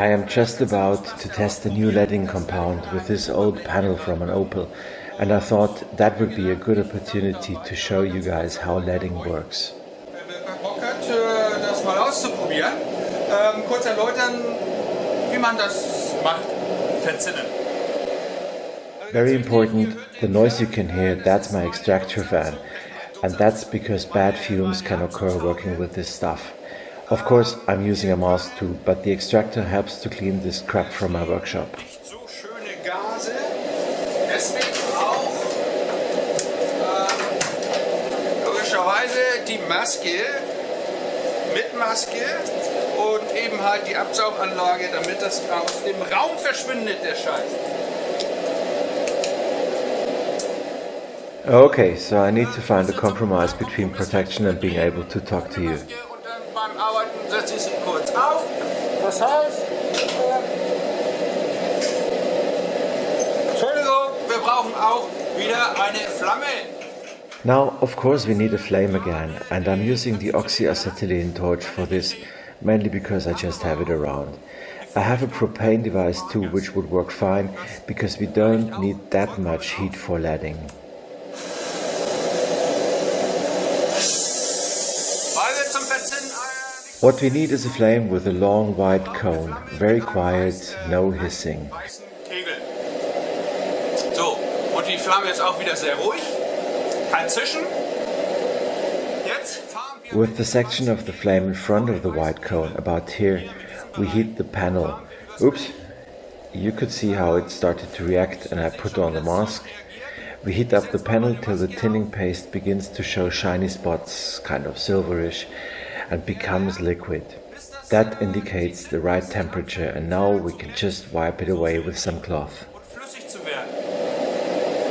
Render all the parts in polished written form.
I am just about to test a new leading compound with this old panel from an Opel, and I thought that would be a good opportunity to show you guys how leading works. Wer Bock hat, das mal auszuprobieren, kurz erläutern, wie man das macht, verzinnen. Very important, the noise you can hear, that's my extractor fan, and that's because bad fumes can occur working with this stuff. Of course, I'm using a mask too, but the extractor helps to clean this crap from my workshop. Nicht so schöne Gase, deswegen auch logischerweise die Maske mit Maske und eben halt die Absauganlage, damit das aus dem Raum verschwindet, der Scheiß. Okay, so I need to find a compromise between protection and being able to talk to you. Und dann beim Arbeiten setze ich sie kurz auf. Das heißt, Entschuldigung, wir brauchen auch wieder eine Flamme. Now, of course, we need a flame again, and I'm using the oxyacetylene torch for this, mainly because I just have it around. I have a propane device too, which would work fine, because we don't need that much heat for leading. What we need is a flame with a long white cone, very quiet, no hissing. So, und die Flamme ist auch wieder sehr ruhig, kein Zischen. Jetzt fahren wir With the section of the flame in front of the white cone, about here, we heat the panel. Oops, you could see how it started to react and I put on the mask. We heat up the panel till the tinning paste begins to show shiny spots, kind of silverish, and becomes liquid. That indicates the right temperature, and now we can just wipe it away with some cloth. flüssig zu werden.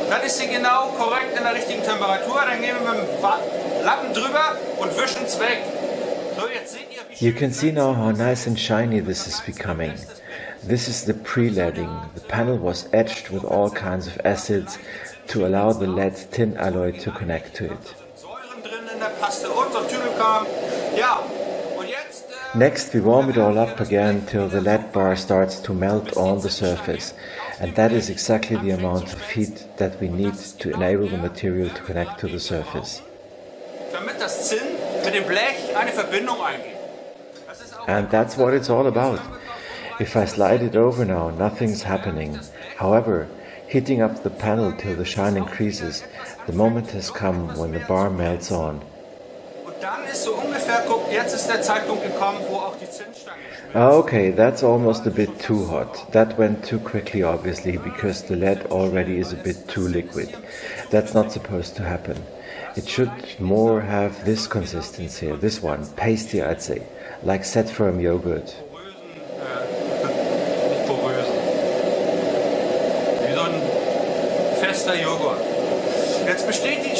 Dann ist sie genau korrekt in der richtigen Temperatur, dann gehen wir mit dem Lappen drüber und wischen es weg. So, jetzt seht ihr, wie You can see now how nice and shiny this is becoming. This is the pre-leading. The panel was etched with all kinds of acids to allow the lead tin alloy to connect to it. Säuren drin in der Paste und so ein Tüdelkram. Ja, und jetzt Next, we warm it all up again till the lead bar starts to melt on the surface, and that is exactly the amount of heat that we need to enable the material to connect to the surface. damit das Zinn mit dem Blech eine Verbindung eingeht. Das ist auch And that's what it's all about. If I slide it over now, nothing's happening. However, heating up the panel till the shine increases, the moment has come when the bar melts on. und dann ist so ungefähr, guck, jetzt ist der Zeitpunkt gekommen, wo auch die Zinnstange schmilzt. Okay, that's almost a bit too hot. That went too quickly, obviously, because the lead already is a bit too liquid. That's not supposed to happen. It should more have this consistency, this one, pasty I'd say, like set firm yogurt. Nicht porösen. Wie so ein fester Joghurt. Jetzt besteht die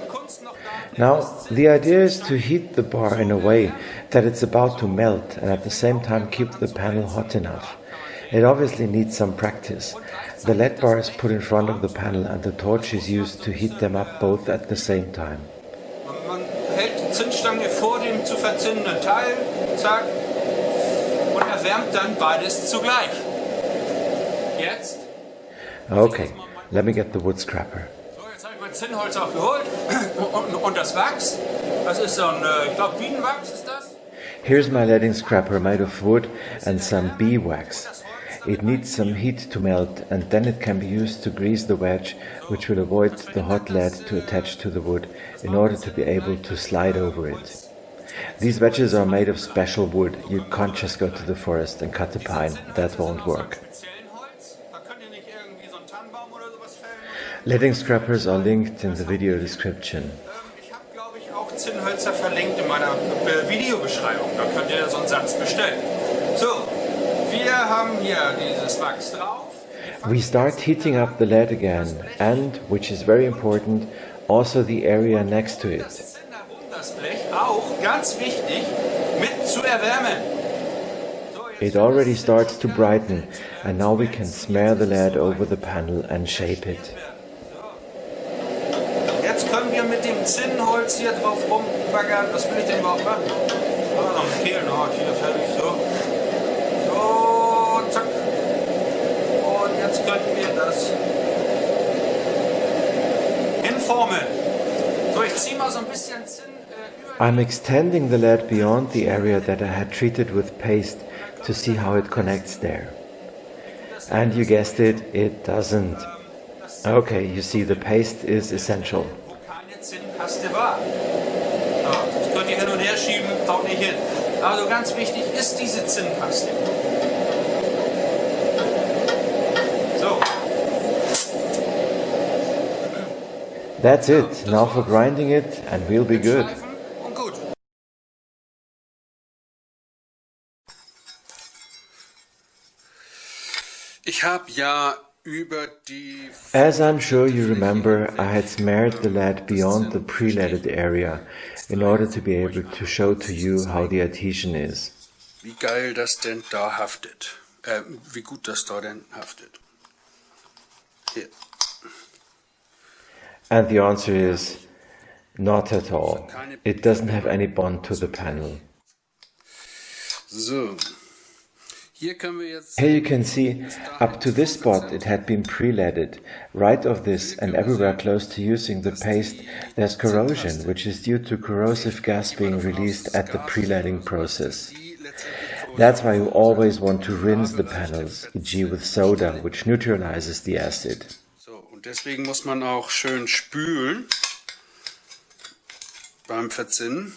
Kunst noch darin, Now, the idea is to heat the bar in a way that it's about to melt and at the same time keep the panel hot enough. It obviously needs some practice. The lead bar is put in front of the panel and the torch is used to heat them up both at the same time. man hält die Zinnstange vor dem zu verzinnenden Teil, zack, und erwärmt dann beides zugleich. Jetzt, Okay, let me get the wood scraper. so, jetzt habe ich mein Zinnholz auch geholt und das Wachs. Das ist so ein, ich glaube, Bienenwachs ist das. Here's my leading scraper made of wood and some beeswax. It needs some heat to melt and then it can be used to grease the wedge, which will avoid the hot lead to attach to the wood in order to be able to slide over it. These wedges are made of special wood. You can't just go to the forest and cut a pine. That won't work. Speziellen Holz, da könnt ihr nicht irgendwie so einen Tannenbaum oder sowas fällen. Leading scrapers are linked in the video description. Ich habe, glaube ich, auch Zinnhölzer verlinkt in meiner Videobeschreibung. Da könnt ihr so einen Satz bestellen. So, wir haben hier dieses Wachs drauf. We start heating up the lead again and, which is very important, also the area next to it. Das Blech auch, ganz wichtig, mit zu erwärmen. It already starts to brighten and now we can smear the lead over the panel and shape it. Jetzt können wir mit dem Zinnholz hier drauf rumbaggern. Was will ich denn überhaupt machen? Ah, noch ein Kehlenort hier fertig. So. So, Jetzt könnten wir das hinformen. So, ich ziehe mal so ein bisschen Zinn über. I'm extending the lead beyond the area that I had treated with paste to see how it connects there. And you guessed it, it doesn't. Okay, you see, the paste is essential. Wo keine Zinnpaste war. So, das könnt ihr hin und her schieben, haut nicht hin. Also ganz wichtig ist diese Zinnpaste. So. That's it. Now for grinding it and we'll be good. Und gut. Ich habe ja über die... As I'm sure you remember, I had smeared the lead beyond the pre-leaded area in order to be able to show to you how the adhesion is. Wie geil das denn da haftet. Wie gut das da denn haftet. Hier. And the answer is not at all. It doesn't have any bond to the panel. So. Hier können wir jetzt... Here you can see, up to this spot it had been pre-leaded. Right of this and everywhere close to using the paste there's corrosion, which is due to corrosive gas being released at the pre-leading process. That's why you always want to rinse the panels, e.g. with soda, which neutralizes the acid. So, und deswegen muss man auch schön spülen beim Verzinnen.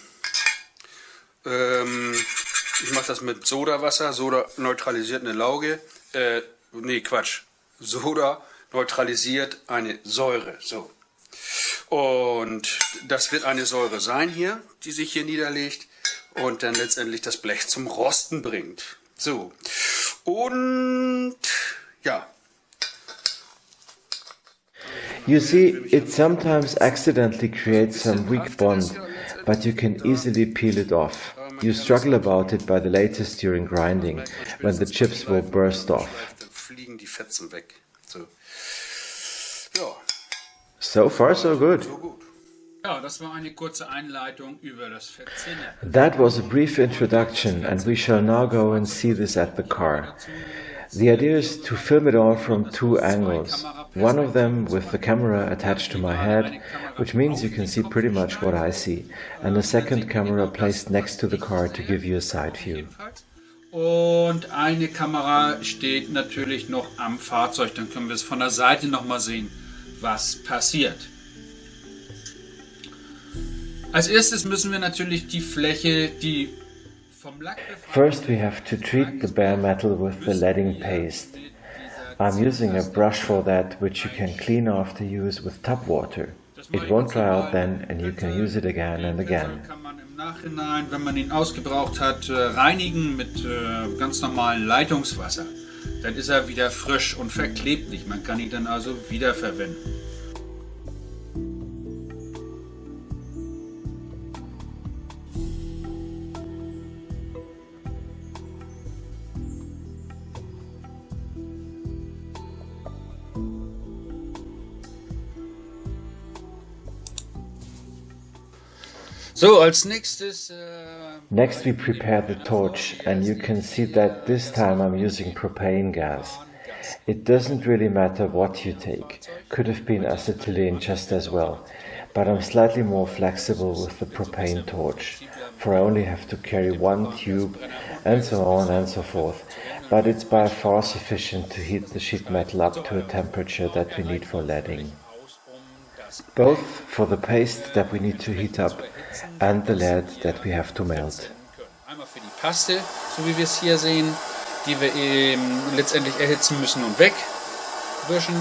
Ich mache das mit Sodawasser. Soda neutralisiert eine Lauge. Soda neutralisiert eine Säure. So. Und das wird eine Säure sein hier, die sich hier niederlegt und dann letztendlich das Blech zum Rosten bringt. So. Und ja. You see, it sometimes accidentally creates some weak bond, but you can easily peel it off. You struggle about it by the latest during grinding, when the chips will burst off. Dann fliegen die Fetzen weg. So. Ja. So far, so good. So gut. Ja, das war eine kurze Einleitung über das Verzinnen. That was a brief introduction, and we shall now go and see this at the car. The idea is to film it all from two angles. One of them with the camera attached to my head, which means you can see pretty much what I see, and a second camera placed next to the car to give you a side view. Und eine Kamera steht natürlich noch am Fahrzeug, dann können wir es von der Seite nochmal sehen, was passiert. Als erstes müssen wir natürlich die Fläche, die vom Lack First we have to treat the bare metal with the leading paste. I'm using a brush for that, which you can clean after use with tap water. It won't dry out then and you can use it again and again. Kann man im Nachhinein, wenn man ihn ausgebraucht hat, reinigen mit ganz normalem Leitungswasser. Dann ist er wieder frisch und verklebt nicht. Man kann ihn dann also wiederverwenden. So, als nächstes... Next we prepare the torch, and you can see that this time I'm using propane gas. It doesn't really matter what you take, could have been acetylene just as well, but I'm slightly more flexible with the propane torch, for I only have to carry one tube and so on and so forth, but it's by far sufficient to heat the sheet metal up to a temperature that we need for leading. Both for the paste that we need to heat up and the lead that we have to melt. Einmal für die Paste, so wie wir es hier sehen, die wir eben letztendlich erhitzen müssen und wegwischen.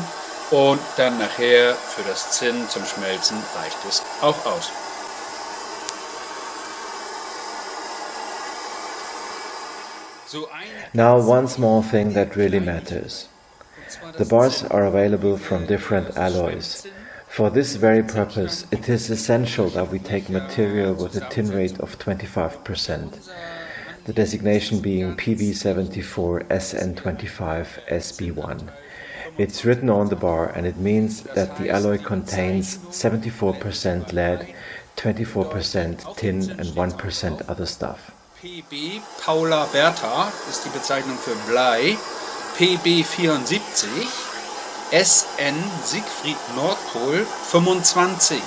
Und dann nachher für das Zinn zum Schmelzen reicht es auch aus. Now one small thing that really matters. The bars are available from different alloys. For this very purpose, it is essential that we take material with a tin rate of 25%, the designation being PB74SN25SB1. It's written on the bar and it means that the alloy contains 74% lead, 24% tin and 1% other stuff. PB Paula Bertha ist die Bezeichnung für Blei, PB74 SN Siegfried Nordpol 25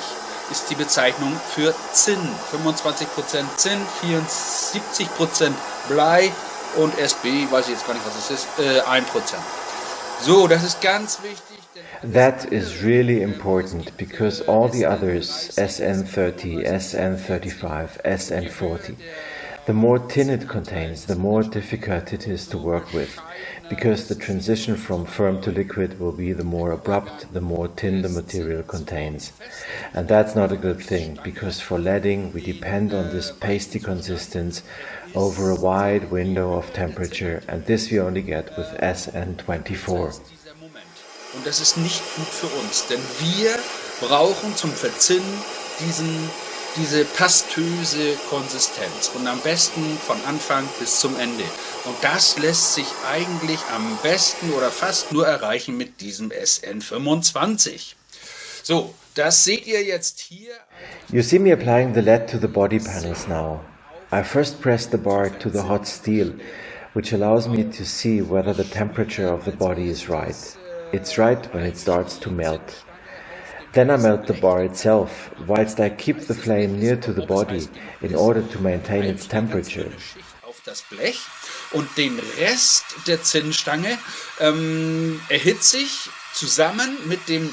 ist die Bezeichnung für Zinn. 25% Zinn, 74% Blei und SB, weiß ich jetzt gar nicht, was es ist, 1%. So, das ist ganz wichtig. That is really important because all the others, SN30, SN35, SN40, the more tin it contains, the more difficult it is to work with, because the transition from firm to liquid will be the more abrupt, the more tin the material contains. And that's not a good thing, because for leading we depend on this pasty consistence over a wide window of temperature, and this we only get with SN24. Und das ist nicht gut für uns, denn wir brauchen zum Verzinnen diese pastöse Konsistenz und am besten von Anfang bis zum Ende. Und das lässt sich eigentlich am besten oder fast nur erreichen mit diesem SN25. So, das seht ihr jetzt hier. You see me applying the lead to the body panels now. I first press the bar to the hot steel, which allows me to see whether the temperature of the body is right. It's right when it starts to melt. Then I melt the bar itself, whilst I keep the flame near to the body in order to maintain its temperature. Auf das Blech und den Rest der Zinnstange erhitze ich zusammen mit dem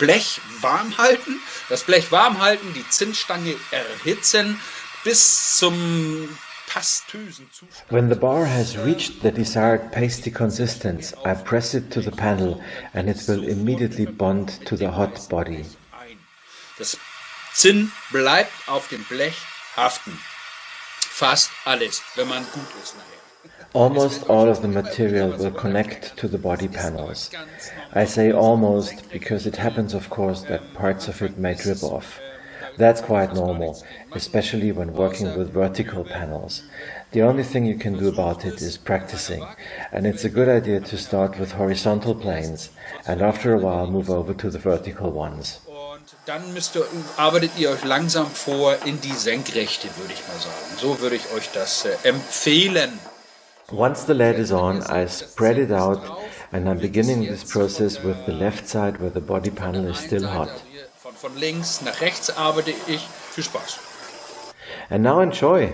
Blech warm halten. Das Blech warm halten, die Zinnstange erhitzen bis zum pastösen Zustand. When the bar has reached the desired pasty consistence, I press it to the panel and it will immediately bond to the hot body. Das Zinn bleibt auf dem Blech haften. Fast alles, wenn man gut ist nachher. Almost all of the material will connect to the body panels. I say almost because it happens, of course, that parts of it may drip off. That's quite normal, especially when working with vertical panels. The only thing you can do about it is practicing, and it's a good idea to start with horizontal planes and after a while move over to the vertical ones. Und dann arbeitet ihr euch langsam vor in die Senkrechte, würde ich mal sagen. So würde ich euch das empfehlen. Once the lead is on, I spread it out and I'm beginning this process with the left side where the body panel is still hot. Von links nach rechts arbeite ich. Viel Spaß. And now enjoy!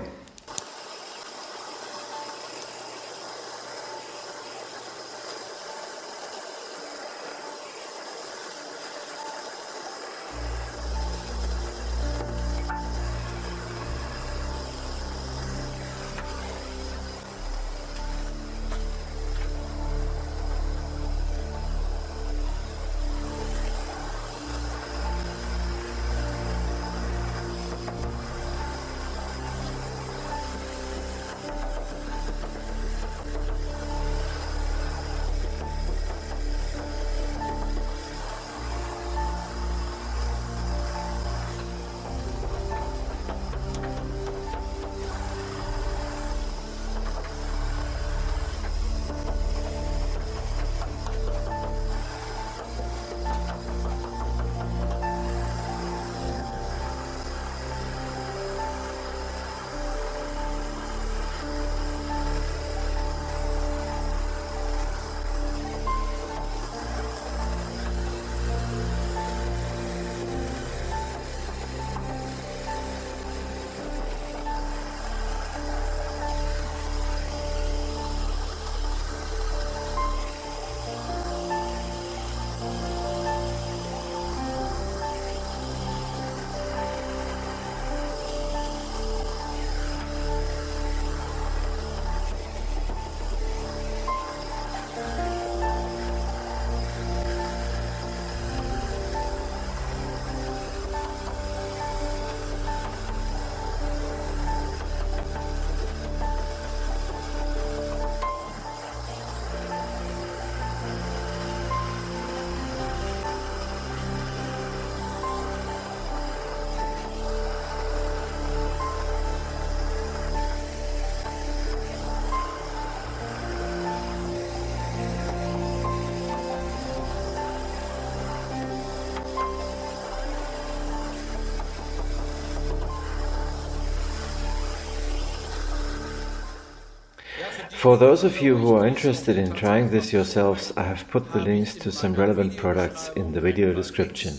For those of you who are interested in trying this yourselves, I have put the links to some relevant products in the video description.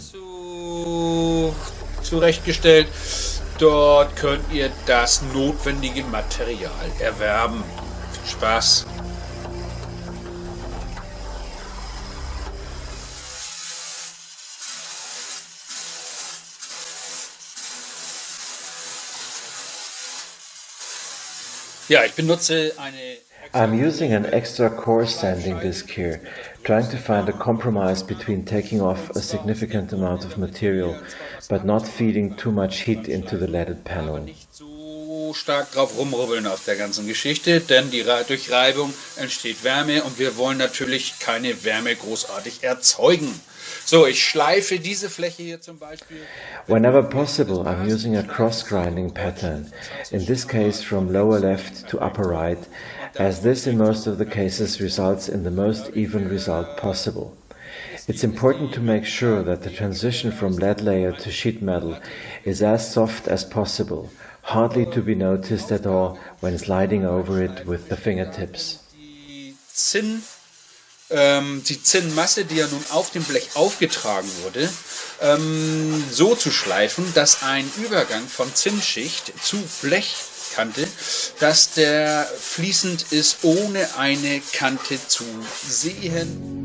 Zurechtgestellt. Dort könnt ihr das notwendige Material erwerben. Viel Spaß! Ja, ich benutze eine... I'm using an extra coarse sanding disc here, trying to find a compromise between taking off a significant amount of material, but not feeding too much heat into the leaded panel. Nicht so stark drauf rumrubbeln auf der ganzen Geschichte, denn durch Reibung entsteht Wärme und wir wollen natürlich keine Wärme großartig erzeugen. So, ich schleife diese Fläche hier zum Beispiel. Whenever possible, I'm using a cross-grinding pattern, in this case from lower left to upper right, as this in most of the cases results in the most even result possible. It's important to make sure that the transition from lead layer to sheet metal is as soft as possible, hardly to be noticed at all when sliding over it with the fingertips. Die Zinnmasse, die ja nun auf dem Blech aufgetragen wurde, so zu schleifen, dass ein Übergang von Zinnschicht zu Blechkante, dass der fließend ist, ohne eine Kante zu sehen.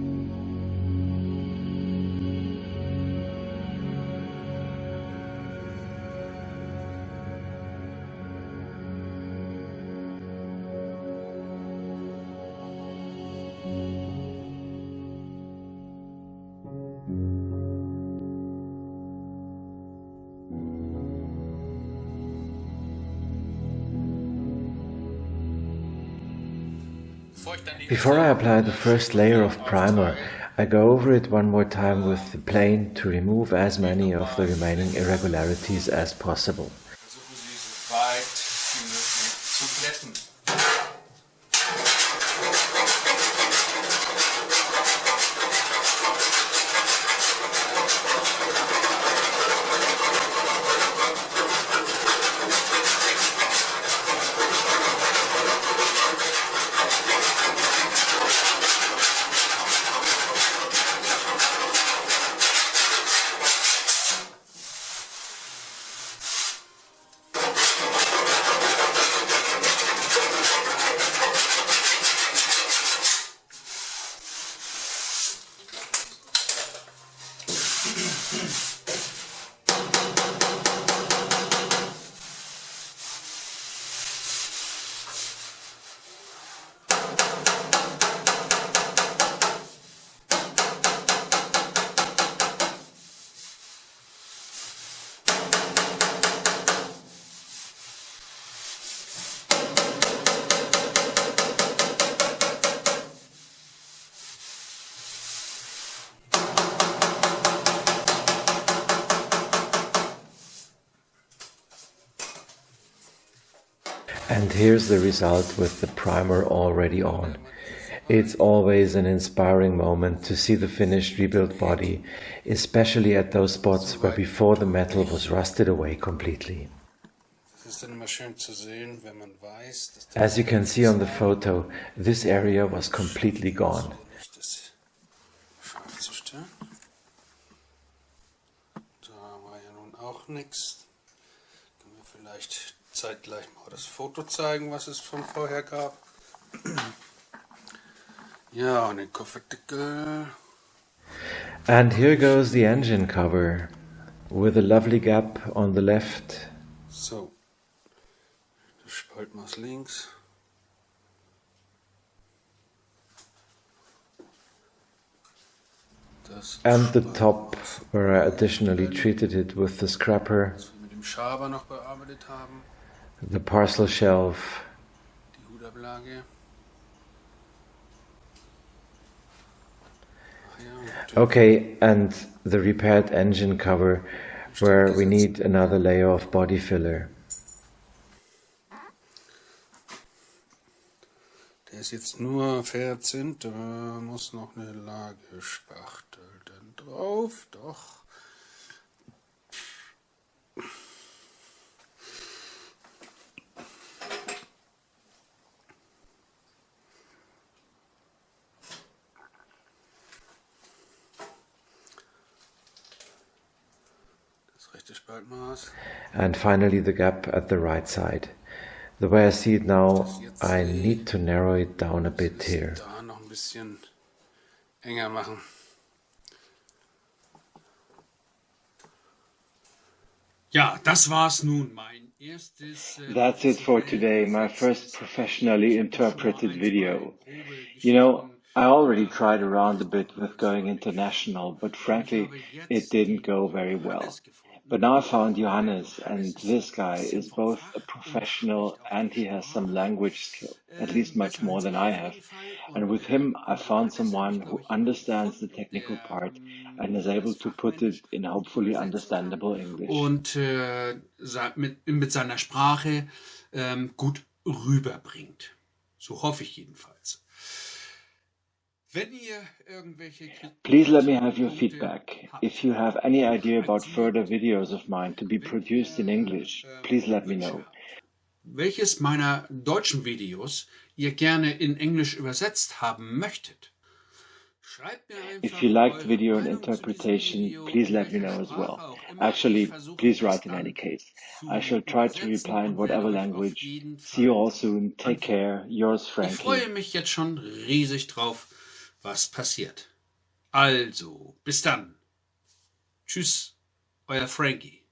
Before I apply the first layer of primer, I go over it one more time with the plane to remove as many of the remaining irregularities as possible. Versuchen Sie so weit wie möglich zu glätten. And here's the result with the primer already on. It's always an inspiring moment to see the finished rebuilt body, especially at those spots where before the metal was rusted away completely. As you can see on the photo, this area was completely gone. Zeitgleich mal das Foto zeigen, was es von vorher gab. Ja, und den Kofferdeckel. And here goes the engine cover, with a lovely gap on the left. So, das Spaltmaß links. Das And the top, where I additionally treated it with the scrapper. was wir mit dem Schaber noch bearbeitet haben. The parcel shelf. Die Hudablage. Okay, and the repaired engine cover, where we need another layer of body filler. Der ist jetzt nur verzinnt, da muss noch eine Lage Spachtel dann drauf, doch. Rechte Spaltmaß. And finally the gap at the right side. The way I see it now, I need to narrow it down a bit here. Da noch ein bisschen enger machen. Ja, das war's nun, mein erstes... That's it for today, my first professionally interpreted video. You know, I already tried around a bit with going international, but frankly, it didn't go very well. But now I found Johannes, and this guy is both a professional and he has some language skill, at least much more than I have. And with him, I found someone who understands the technical part and is able to put it in hopefully understandable English. Und mit seiner Sprache gut rüberbringt. So hoffe ich jedenfalls. Wenn ihr irgendwelche Please let me have your feedback. If you have any idea about further videos of mine to be produced in English, please let me know. Welches meiner deutschen Videos ihr gerne in Englisch übersetzt haben möchtet, schreibt mir einfach. If you liked video and interpretation, please let me know as well. Actually, please write in any case. I shall try to reply in whatever language. See you all soon. Take care. Yours, Fränky. Ich freue mich jetzt schon riesig drauf, was passiert. Also, bis dann. Tschüss, euer Fränky.